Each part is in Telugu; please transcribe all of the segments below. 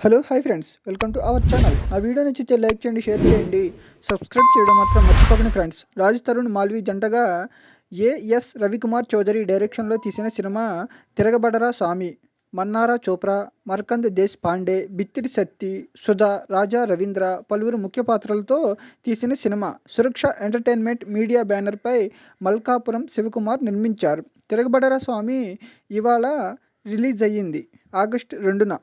Hello hi friends, welcome to our channel. నా వీడియో నచ్చితే లైక్ చేయండి, షేర్ చేయండి, సబ్స్క్రైబ్ చేయడం మాత్రం మర్చిపోకండి ఫ్రెండ్స్. రాజ్ తరుణ్ మాల్వి జంటగా ఏఎస్ రవికుమార్ చౌదరి డైరెక్షన్లో తీసిన సినిమా తిరగబడరా స్వామి. మన్నారా చోప్రా, మర్కంద్ దేశ్ పాండే, బిత్తిరి సత్తి, సుధా, రాజా రవీంద్ర పలువురు ముఖ్య పాత్రలతో తీసిన సినిమా సురక్ష ఎంటర్టైన్మెంట్ మీడియా బ్యానర్పై మల్కాపురం శివకుమార్ నిర్మించారు. తిరగబడరా స్వామి ఇవాళ రిలీజ్ అయ్యింది ఆగస్టు 2న.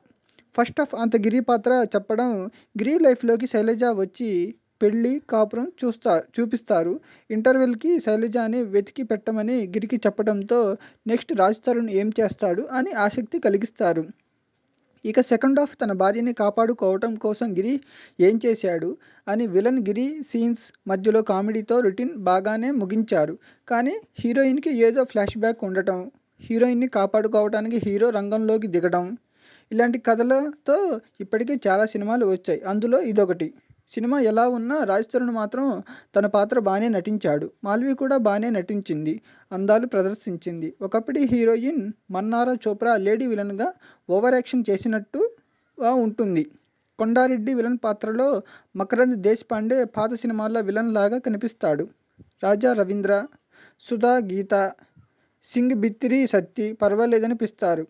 ఫస్ట్ ఆఫ్ అంత గిరి పాత్ర చెప్పడం, గిరి లైఫ్లోకి శైలజ వచ్చి పెళ్ళి కాపురం చూపిస్తారు. ఇంటర్వెల్కి శైలజని వెతికి పెట్టమని గిరికి చెప్పడంతో నెక్స్ట్ రాజ్ తరుణ్ ఏం చేస్తాడు అని ఆసక్తి కలిగిస్తారు. ఇక సెకండ్ హాఫ్ తన భార్యని కాపాడుకోవటం కోసం గిరి ఏం చేశాడు అని విలన్ గిరి సీన్స్ మధ్యలో కామెడీతో రొటీన్ బాగానే ముగించారు. కానీ హీరోయిన్కి ఏదో ఫ్లాష్ బ్యాక్ ఉండటం, హీరోయిన్ని కాపాడుకోవడానికి హీరో రంగంలోకి దిగడం, ఇలాంటి కథలతో ఇప్పటికే చాలా సినిమాలు వచ్చాయి. అందులో ఇదొకటి. సినిమా ఎలా ఉన్నా రాజ్ తరుణ్ మాత్రం తన పాత్ర బాగానే నటించాడు. మాల్వి కూడా బాగానే నటించింది, అందాలు ప్రదర్శించింది. ఒకప్పటి హీరోయిన్ మన్నారా చోప్రా లేడీ విలన్గా ఓవర్ యాక్షన్ చేసినట్టుగా ఉంటుంది. కొండారెడ్డి విలన్ పాత్రలో మకరంద్ దేశ్ పాండే పాత సినిమాల్లో విలన్ లాగా కనిపిస్తాడు. రాజా రవీంద్ర, సుధా, గీత సింగ్, బిత్తిరి సత్తి పర్వాలేదనిపిస్తారు.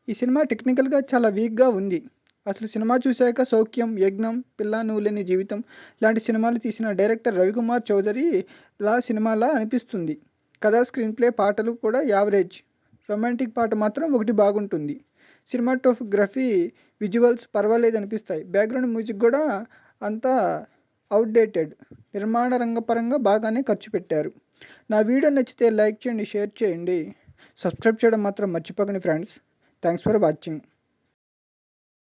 ఈ సినిమా టెక్నికల్గా చాలా వీక్గా ఉంది. అసలు సినిమా చూశాక సౌఖ్యం, యజ్ఞం, పిల్ల నువ్వు లేని జీవితం లాంటి సినిమాలు తీసిన డైరెక్టర్ రవికుమార్ చౌదరి సినిమాలా అనిపిస్తుంది. కథ, స్క్రీన్ ప్లే, పాటలు కూడా యావరేజ్. రొమాంటిక్ పాట మాత్రం ఒకటి బాగుంటుంది. సినిమాటోగ్రఫీ, విజువల్స్ పర్వాలేదు అనిపిస్తాయి. బ్యాక్గ్రౌండ్ మ్యూజిక్ కూడా అంతా అవుట్డేటెడ్. నిర్మాణ రంగపరంగా బాగానే ఖర్చు పెట్టారు. నా వీడియో నచ్చితే లైక్ చేయండి, షేర్ చేయండి, సబ్స్క్రైబ్ చేయడం మాత్రం మర్చిపోకండి ఫ్రెండ్స్. Thanks for watching.